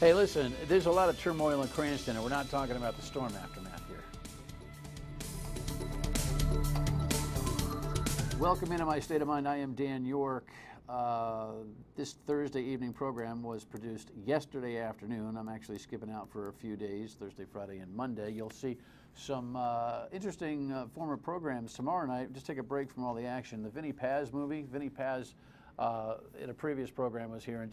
Hey, listen, there's a lot of turmoil in Cranston, and we're not talking about the storm aftermath here. Welcome into my State of Mind. I am Dan York. This Thursday evening program was produced yesterday afternoon. I'm actually skipping out for a few days, Thursday, Friday, and Monday. You'll see some interesting former programs tomorrow night. Just take a break from all the action. The Vinny Paz movie. Vinny Paz in a previous program was here, and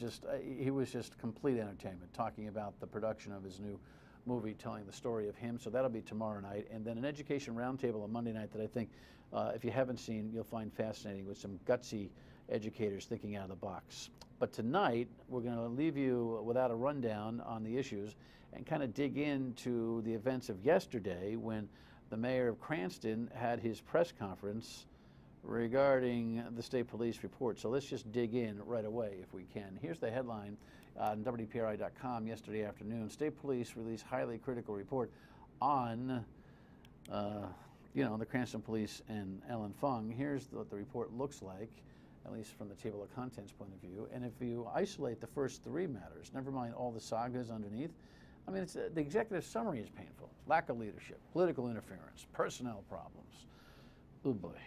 he was just complete entertainment, talking about the production of his new movie, telling the story of him. So that'll be tomorrow night. And then an education roundtable on Monday night that I think, if you haven't seen, you'll find fascinating, with some gutsy educators thinking out of the box. But tonight, we're going to leave you without a rundown on the issues and kind of dig into the events of yesterday when the mayor of Cranston had his press conference regarding the state police report. So let's just dig in right away if we can. Here's the headline on WPRI.com yesterday afternoon. State police released highly critical report on the Cranston police and Ellen Fung. Here's what the report looks like, at least from the table of contents point of view. And if you isolate the first three matters, never mind all the sagas underneath, I mean, the executive summary is painful. Lack of leadership, political interference, personnel problems. Oh boy.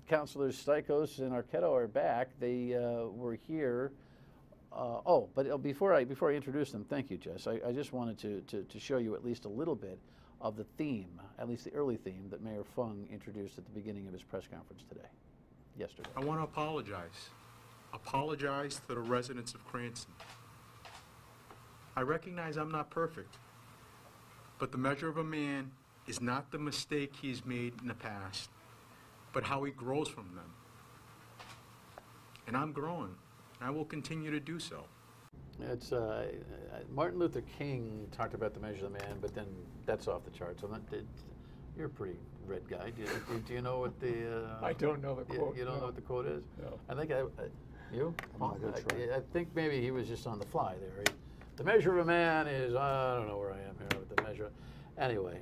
Councilors Stikos and Arquetto are back. They were here. But before I introduce them, thank you, Jess. I just wanted to show you at least a little bit of the theme, at least the early theme, that Mayor Fung introduced at the beginning of his press conference yesterday. I want to apologize. Apologize to the residents of Cranston. I recognize I'm not perfect, but the measure of a man is not the mistake he's made in the past, but how he grows from them. And I'm growing, and I will continue to do so. It's Martin Luther King talked about the measure of the man, but then that's off the charts. You're a pretty read guy. Do you know what the? I don't know the quote. You don't know what the quote is? No. I think you. I think maybe he was just on the fly there. The measure of a man is, I don't know where I am here with the measure. Anyway,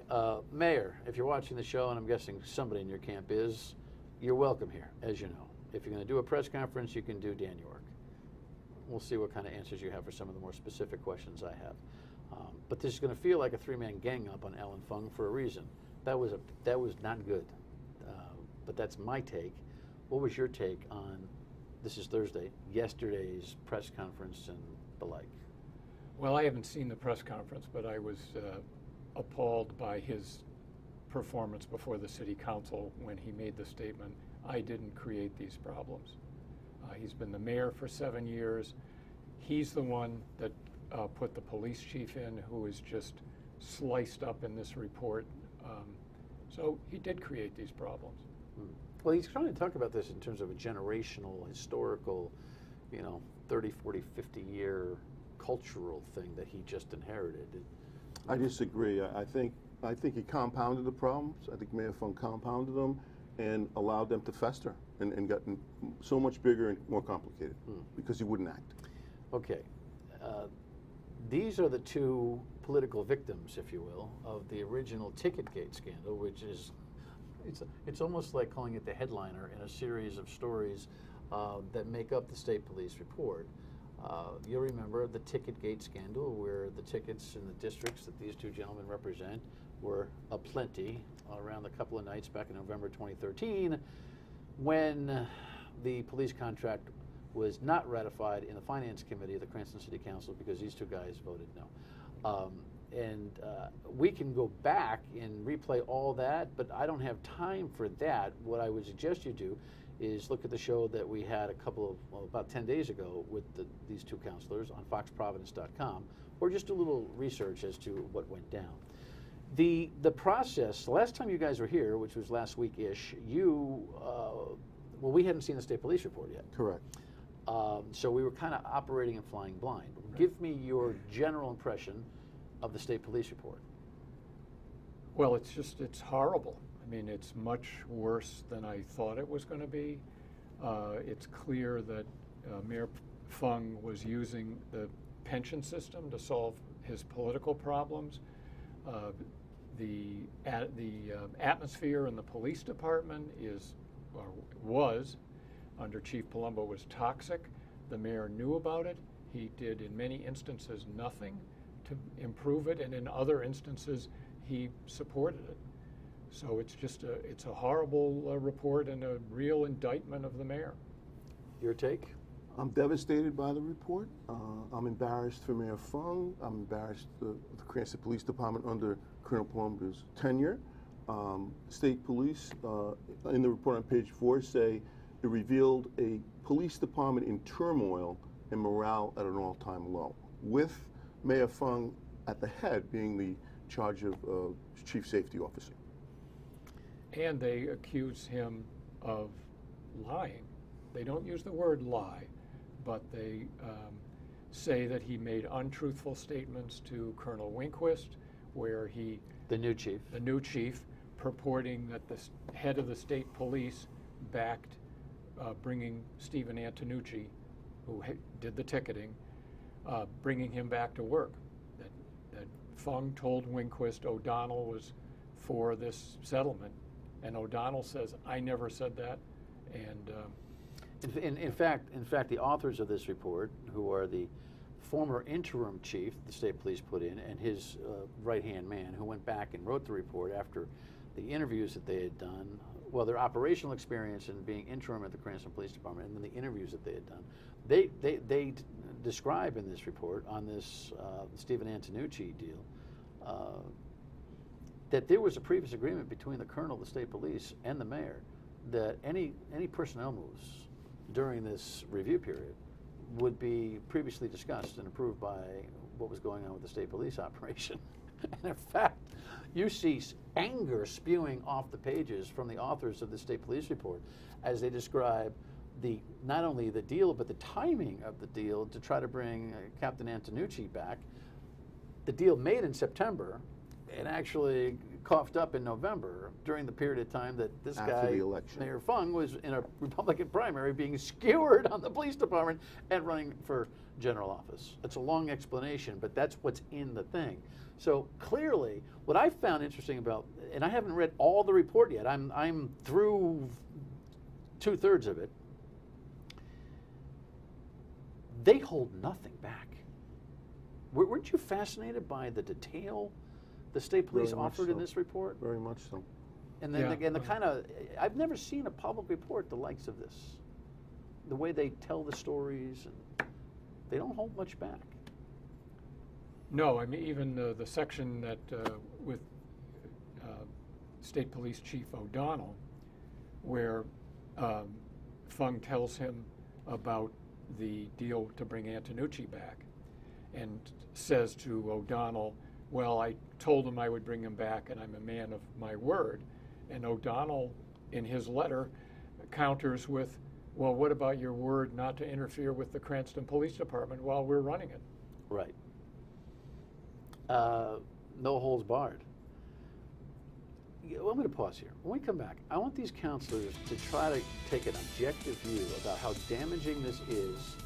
Mayor, if you're watching the show, and I'm guessing somebody in your camp is, you're welcome here, as you know. If you're going to do a press conference, you can do Dan York. We'll see what kind of answers you have for some of the more specific questions I have. But this is going to feel like a three-man gang up on Ellen Fung for a reason. That was not good. But that's my take. What was your take on, this is Thursday, yesterday's press conference and the like? Well, I haven't seen the press conference, but I was appalled by his performance before the city council when he made the statement, "I didn't create these problems." He's been the mayor for 7 years. He's the one that put the police chief in, who is just sliced up in this report. So he did create these problems. Well, he's trying to talk about this in terms of a generational, historical, 30, 40, 50-year cultural thing that he just inherited. I disagree. I think he compounded the problems. I think Mayor Fung compounded them and allowed them to fester and gotten so much bigger and more complicated because he wouldn't act. Okay. These are the two political victims, if you will, of the original Ticketgate scandal, which is, it's almost like calling it the headliner in a series of stories that make up the state police report. You'll remember the Ticketgate scandal, where the tickets in the districts that these two gentlemen represent were aplenty around a couple of nights back in November 2013, when the police contract was not ratified in the Finance Committee of the Cranston City Council because these two guys voted no. We can go back and replay all that, but I don't have time for that. What I would suggest you do is look at the show that we had about 10 days ago with these two counselors on foxprovidence.com, or just do a little research as to what went down. The process, the last time you guys were here, which was last week-ish, we hadn't seen the state police report yet. Correct. So we were kind of operating and flying blind. Right. Give me your general impression of the state police report. Well, it's horrible. I mean, it's much worse than I thought it was going to be. It's clear that Mayor Fung was using the pension system to solve his political problems. The atmosphere in the police department was, under Chief Palumbo, was toxic. The mayor knew about it. He did, in many instances, nothing to improve it, and in other instances, he supported it. So it's just it's a horrible report and a real indictment of the mayor. Your take? I'm devastated by the report. I'm embarrassed for Mayor Fung. I'm embarrassed the Cranston Police Department under Colonel Palumbo's tenure. State police, in the report on page 4, say it revealed a police department in turmoil and morale at an all-time low, with Mayor Fung at the head being the charge of chief safety officer. And they accuse him of lying. They don't use the word lie, but they say that he made untruthful statements to Colonel Winquist, where he... The new chief. The new chief, purporting that the head of the state police backed bringing Stephen Antonucci, who did the ticketing, bringing him back to work. That Fung told Winquist O'Donnell was for this settlement, and O'Donnell says, I never said that. And in fact, the authors of this report, who are the former interim chief the state police put in, and his right-hand man, who went back and wrote the report after the interviews that they had done, well, their operational experience in being interim at the Cranston Police Department, and then the interviews that they had done, they describe in this report on this Stephen Antonucci deal that there was a previous agreement between the colonel of the state police and the mayor that any personnel moves during this review period would be previously discussed and approved by what was going on with the state police operation. And in fact, you see anger spewing off the pages from the authors of the state police report as they describe not only the deal, but the timing of the deal to try to bring Captain Antonucci back. The deal made in September and actually coughed up in November during the period of time that this After guy, the election. Mayor Fung, was in a Republican primary being skewered on the police department and running for general office. It's a long explanation, but that's what's in the thing. So clearly, what I found interesting about, and I haven't read all the report yet, I'm through 2/3 of it, they hold nothing back. Weren't you fascinated by the detail the state police Very much offered in so. this report? Very much so. And then Yeah. the kind of, I've never seen a public report the likes of this. The way they tell the stories, and they don't hold much back. no, I mean, even the section that with State Police Chief O'Donnell, where Fung tells him about the deal to bring Antonucci back, and says to O'Donnell, well, I told him I would bring him back, and I'm a man of my word. And O'Donnell, in his letter, counters with, well, what about your word not to interfere with the Cranston Police Department while we're running it? Right. No holds barred. I'm going to pause here. When we come back, I want these counselors to try to take an objective view about how damaging this is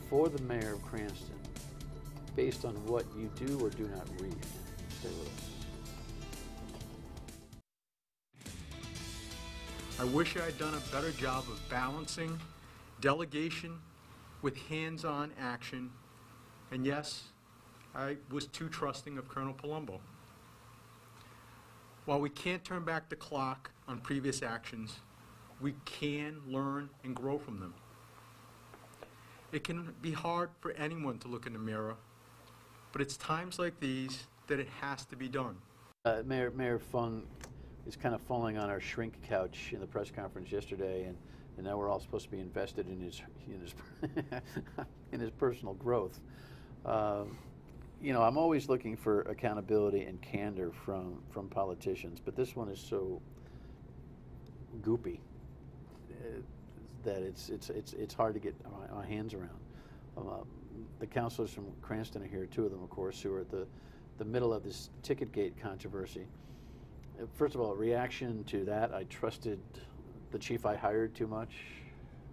for the mayor of Cranston based on what you do or do not read. Stay with us. I wish I had done a better job of balancing delegation with hands-on action, and yes, I was too trusting of Colonel Palumbo. While we can't turn back the clock on previous actions, we can learn and grow from them. It can be hard for anyone to look in the mirror, but it's times like these that it has to be done. Mayor Fung is kind of falling on our shrink couch in the press conference yesterday, and now we're all supposed to be invested in his in his personal growth. You know, I'm always looking for accountability and candor from politicians, but this one is so goopy that it's hard to get my hands around. The councilors from Cranston are here, two of them, of course, who are at the middle of this ticket gate controversy. First of all, reaction to that, I trusted the chief I hired too much.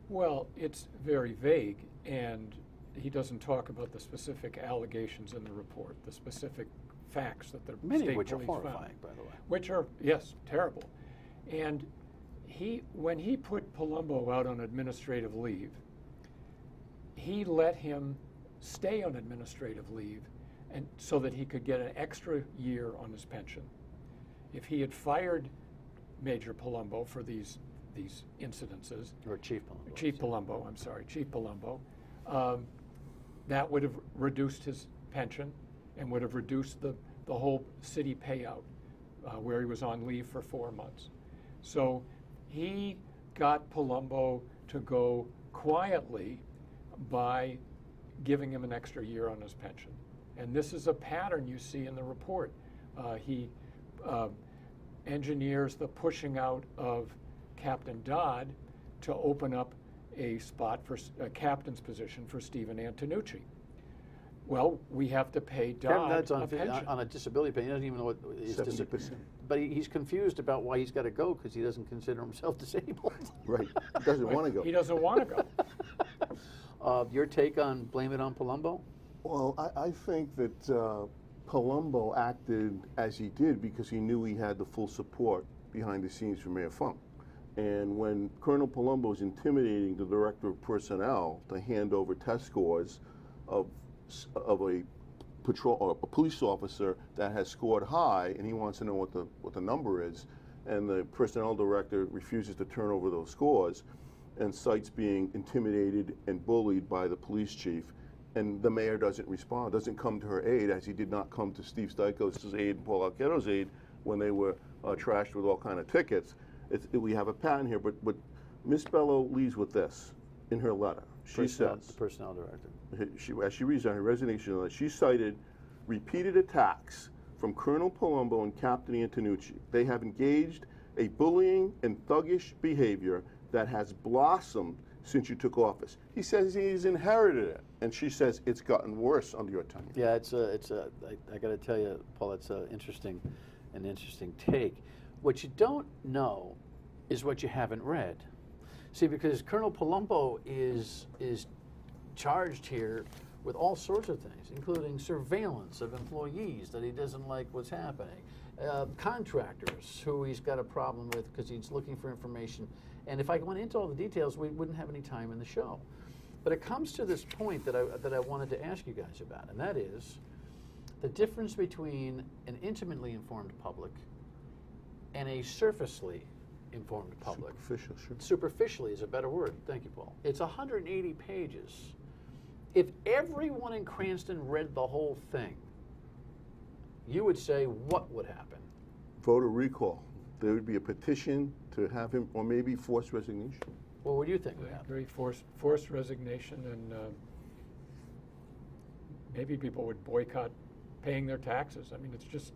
Well, it's very vague, and he doesn't talk about the specific allegations in the report, the specific facts that the Many state of which are police horrifying, found, by the way. which are, yes, terrible. And when he put Palumbo out on administrative leave, he let him stay on administrative leave, and so that he could get an extra year on his pension. If he had fired Major Palumbo for these incidences, Or Chief Palumbo. Chief Palumbo, I'm sorry, Chief Palumbo, that would have reduced his pension and would have reduced the whole city payout where he was on leave for 4 months. So he got Palumbo to go quietly by giving him an extra year on his pension. And this is a pattern you see in the report. He engineers the pushing out of Captain Dodd to open up a spot for a captain's position for Stephen Antonucci. Well, we have to pay Dodd Dodd's a pension. on a disability pension. He doesn't even know what his 70%. But he's confused about why he's got to go because he doesn't consider himself disabled. Right. He doesn't want to go. He doesn't want to go. Your take on blame it on Palumbo? Well, I think that Palumbo acted as he did because he knew he had the full support behind the scenes from Mayor Funk. And when Colonel Palumbo is intimidating the director of personnel to hand over test scores of a patrol or a police officer that has scored high, and he wants to know what the number is, and the personnel director refuses to turn over those scores, and cites being intimidated and bullied by the police chief, and the mayor doesn't respond, doesn't come to her aid, as he did not come to Steve Stikos' aid and Paul Alquero's aid when they were trashed with all kind of tickets. We have a pattern here, but Ms. Bello leaves with this in her letter. She says, the personnel director. as she reads on her resignation letter, she cited repeated attacks from Colonel Palumbo and Captain Antonucci. They have engaged a bullying and thuggish behavior that has blossomed since you took office. He says he's inherited it, and she says it's gotten worse under your tenure. Yeah, I got to tell you, Paul, it's an interesting take. What you don't know is what you haven't read. See, because Colonel Palumbo is charged here with all sorts of things, including surveillance of employees that he doesn't like what's happening, contractors who he's got a problem with because he's looking for information. And if I went into all the details, we wouldn't have any time in the show. But it comes to this point that I wanted to ask you guys about, and that is the difference between an intimately informed public and a surfacely informed public. Superficial, sure. Superficially is a better word. Thank you, Paul. It's 180 pages. If everyone in Cranston read the whole thing, you would say what would happen? Voter recall. There would be a petition to have him, or maybe forced resignation. What would you think would I happen? agree, forced resignation, and maybe people would boycott paying their taxes. I mean, it's just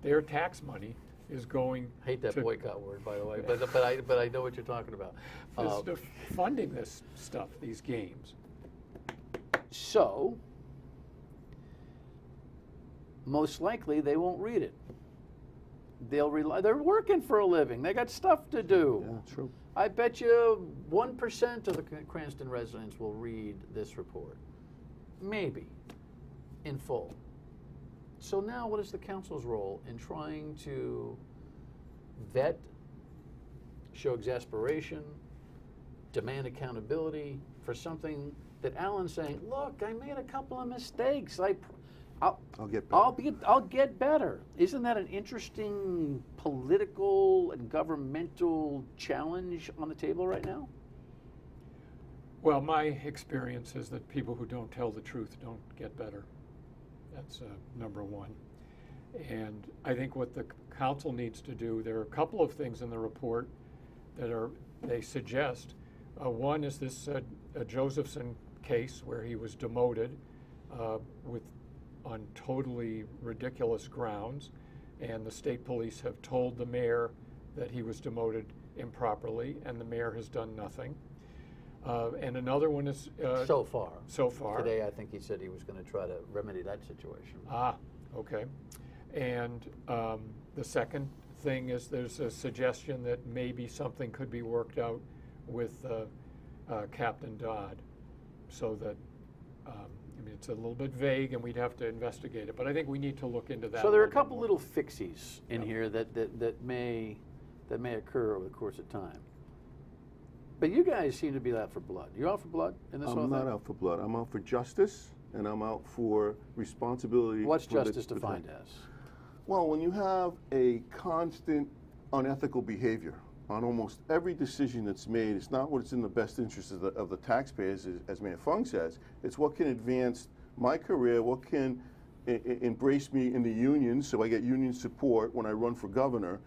their tax money is going. I hate that to, boycott word, by the way, but I know what you're talking about. is to funding this stuff, these games. So, most likely they won't read it. They'll rely. They're working for a living. They got stuff to do. Yeah, true. I bet you 1% of the Cranston residents will read this report. Maybe, in full. So now what is the council's role in trying to vet, show exasperation, demand accountability for something that Alan's saying, look, I made a couple of mistakes. I'll get better. I'll get better. Isn't that an interesting political and governmental challenge on the table right now? Well, my experience is that people who don't tell the truth don't get better. That's number one. And I think what the council needs to do, there are a couple of things in the report that they suggest. One is this Josephson case where he was demoted on totally ridiculous grounds, and the state police have told the mayor that he was demoted improperly, and the mayor has done nothing. And another one is So far. So far. Today, I think he said he was going to try to remedy that situation. Ah, okay. And the second thing is there's a suggestion that maybe something could be worked out with Captain Dodd, so that I mean, it's a little bit vague, and we'd have to investigate it. But I think we need to look into that. So there are a little bit couple more. little fixies in here that may occur over the course of time. But you guys seem to be out for blood. You out for blood in this whole I'm thing? not out for blood. I'm out for justice and I'm out for responsibility. What's for the- justice defined as? Well, when you have a constant unethical behavior on almost every decision that's made, it's not what's in the best interest of the taxpayers, as Mayor Fung says. It's what can advance my career, what can embrace me in the union so I get union support when I run for governor.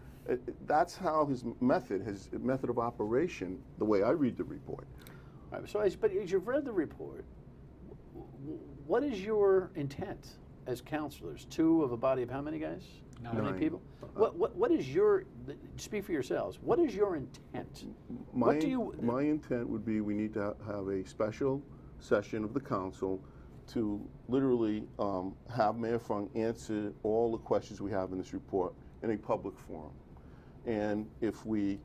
That's how his method of operation, the way I read the report. All right, but as you've read the report, what is your intent as counselors? Two of a body of how many guys? How many 9. people? What is your, speak for yourselves, what is your intent? My intent would be we need to have a special session of the council to literally have Mayor Fung answer all the questions we have in this report in a public forum. And if we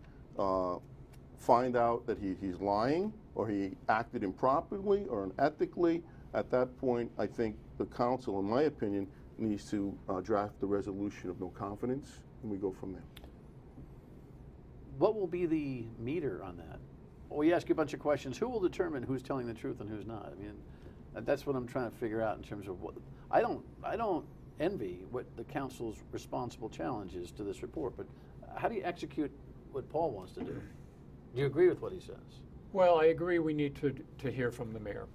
find out that he's lying or he acted improperly or unethically, at that point, I think the council, in my opinion, needs to draft the resolution of no confidence, and we go from there. What will be the meter on that? We ask you a bunch of questions. Who will determine who's telling the truth and who's not? I mean, that's what I'm trying to figure out in terms of what I don't envy what the council's responsible challenge is to this report, but how do you execute what Paul wants to do? Do you agree with what he says? Well, I agree we need to hear from the mayor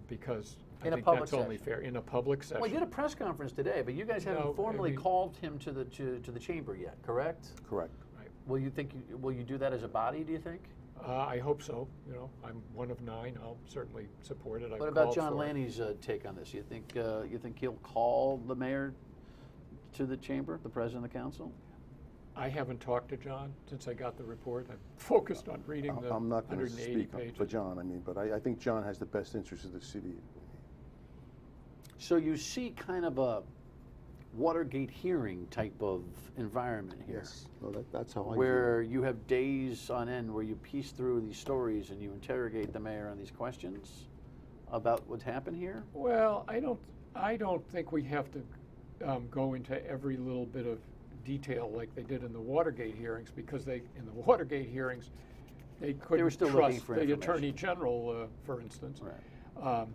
because I think that's only fair in a public session. Well, he did a press conference today, but you guys haven't formally called him to the chamber yet, correct? Correct. Right. Will you do that as a body, do you think? I hope so. You know, I'm one of 9. I'll certainly support it. What about John Lanny's take on this? You think he'll call the mayor to the chamber, the president of the council? I haven't talked to John since I got the report. I'm focused on reading the 180 I'm not going to speak pages. for John, but I think John has the best interest of the city. So you see kind of a Watergate hearing type of environment here. Yes, no, that's how I Where you have days on end where you piece through these stories and you interrogate the mayor on these questions about what's happened here? Well, I don't think we have to go into every little bit of detail like they did in the Watergate hearings, because in the Watergate hearings they couldn't were still trust looking for the Attorney General, for instance. Right.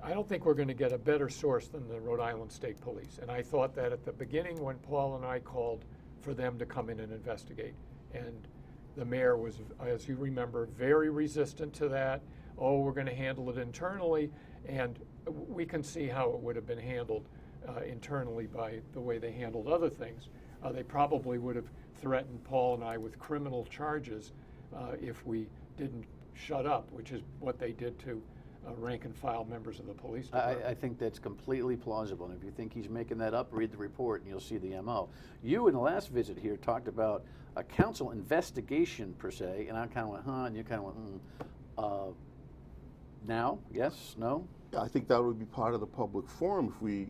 I don't think we're going to get a better source than the Rhode Island State Police. And I thought that at the beginning when Paul and I called for them to come in and investigate. And the mayor was, as you remember, very resistant to that. Oh, we're going to handle it internally. And we can see how it would have been handled internally by the way they handled other things. They probably would have threatened Paul and I with criminal charges if we didn't shut up, which is what they did to rank and file members of the police department. I think that's completely plausible, and if you think he's making that up, read the report and you'll see the MO. You, in the last visit here, talked about a council investigation, per se, and I kind of went, huh, and you kind of went, now? Yes? No? Yeah, I think that would be part of the public forum if we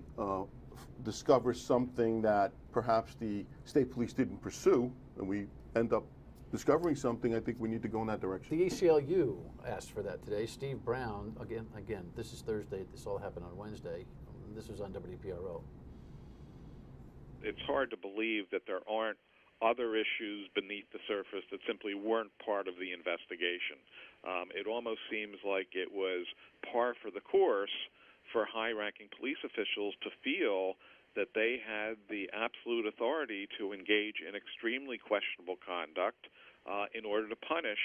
discover something that perhaps the state police didn't pursue, and we end up discovering something. I think we need to go in that direction. The ACLU asked for that today. Steve Brown, again, this is Thursday. This all happened on Wednesday. This was on WPRO. It's hard to believe that there aren't other issues beneath the surface that simply weren't part of the investigation. It almost seems like it was par for the course for high-ranking police officials to feel that they had the absolute authority to engage in extremely questionable conduct in order to punish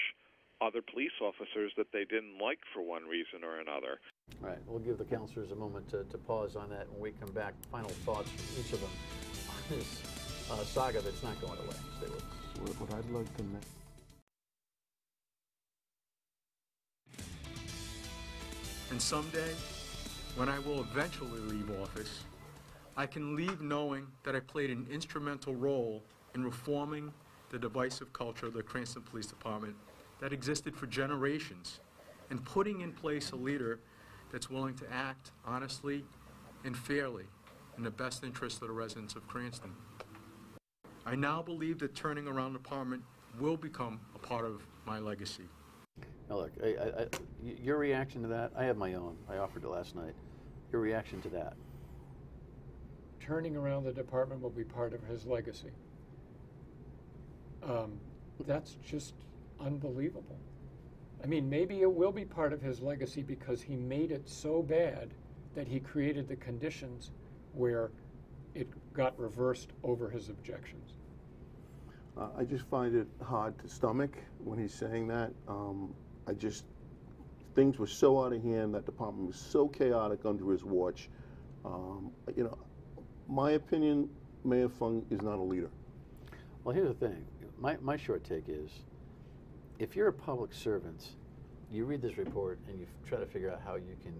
other police officers that they didn't like for one reason or another. All right, we'll give the counselors a moment to pause on that. When we come back, final thoughts from each of them on this saga that's not going away. Stay with us. What I'd like to make. And someday, when I will eventually leave office, I can leave knowing that I played an instrumental role in reforming the divisive culture of the Cranston Police Department that existed for generations, and putting in place a leader that's willing to act honestly and fairly in the best interest of the residents of Cranston. I now believe that turning around the department will become a part of my legacy. Now look, your reaction to that, I have my own. I offered it last night. Your reaction to that? Turning around the department will be part of his legacy. That's just unbelievable. I mean, maybe it will be part of his legacy because he made it so bad that he created the conditions where it got reversed over his objections. I just find it hard to stomach when he's saying that. Things were so out of hand, that department was so chaotic under his watch. You know, my opinion, Mayor Fung is not a leader. Well, here's the thing. My short take is, if you're a public servant, you read this report and you try to figure out how you can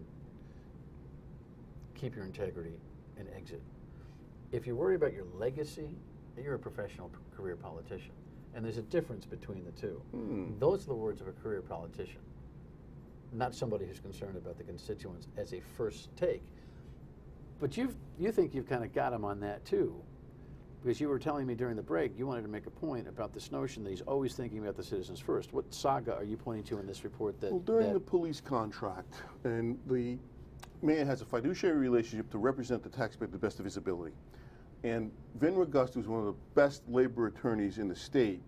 keep your integrity and exit. If you worry about your legacy, you're a professional career politician. And there's a difference between the two. Those are the words of a career politician, not somebody who's concerned about the constituents as a first take. But you think you've kind of got him on that too, because you were telling me during the break you wanted to make a point about this notion that he's always thinking about the citizens first. What saga are you pointing to in this report that... Well, during the police contract, and the mayor has a fiduciary relationship to represent the taxpayer to the best of his ability. And Vin Regust, who's one of the best labor attorneys in the state,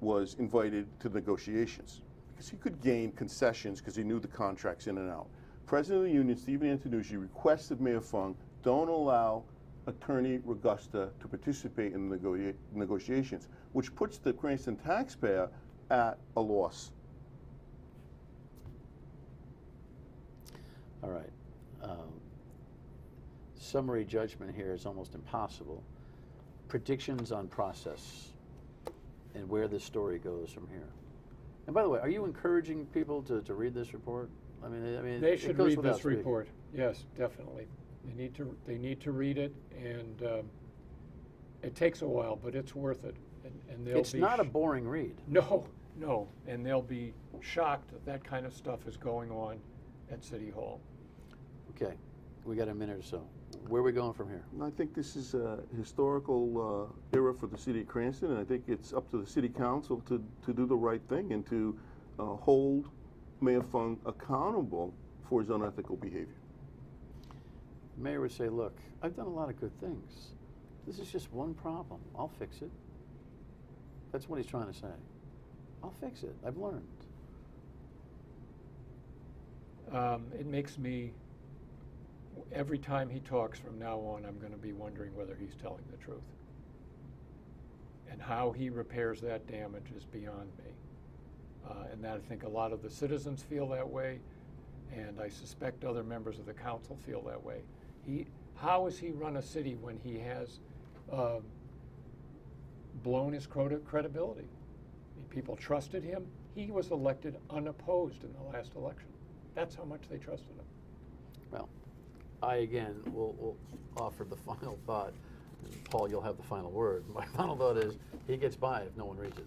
was invited to negotiations because he could gain concessions because he knew the contracts in and out. President of the union, Stephen Antonucci, requested Mayor Fung, don't allow Attorney Regusta to participate in the negotiations, which puts the Cranston taxpayer at a loss. All right. Summary judgment here is almost impossible. Predictions on process and where this story goes from here. And by the way, are you encouraging people to read this report? I mean, They should read this report. Yes, definitely. They need to read it, and it takes a while, but it's worth it. And they'll It's not a boring read. No, and they'll be shocked that that kind of stuff is going on at City Hall. Okay, we got a minute or so. Where are we going from here? I think this is a historical era for the city of Cranston, and I think it's up to the city council to do the right thing and to hold Mayor Fung accountable for his unethical behavior. The mayor would say, look, I've done a lot of good things. This is just one problem. I'll fix it. That's what he's trying to say. I'll fix it. I've learned. It makes me, every time he talks from now on, I'm going to be wondering whether he's telling the truth. And how he repairs that damage is beyond me. And that I think a lot of the citizens feel that way, and I suspect other members of the council feel that way. How has he run a city when he has blown his credibility? People trusted him. He was elected unopposed in the last election. That's how much they trusted him. Well, I again will offer the final thought. Paul, you'll have the final word. My final thought is he gets by if no one reads it.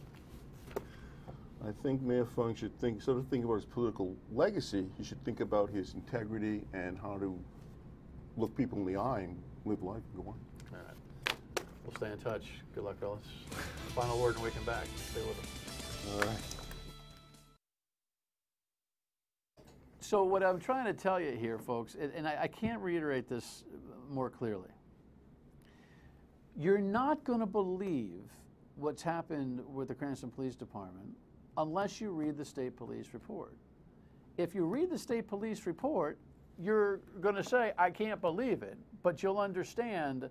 I think Mayor Fung should sort of think about his political legacy. He should think about his integrity and how to look people in the eye and live life and go on. All right. We'll stay in touch. Good luck, fellas. Final word and we come back. Stay with us. All right. So what I'm trying to tell you here, folks, and I can't reiterate this more clearly. You're not going to believe what's happened with the Cranston Police Department unless you read the state police report. If you read the state police report, you're going to say, I can't believe it, but you'll understand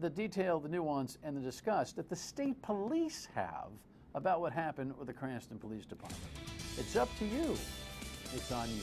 the detail, the nuance, and the disgust that the state police have about what happened with the Cranston Police Department. It's up to you. It's on you.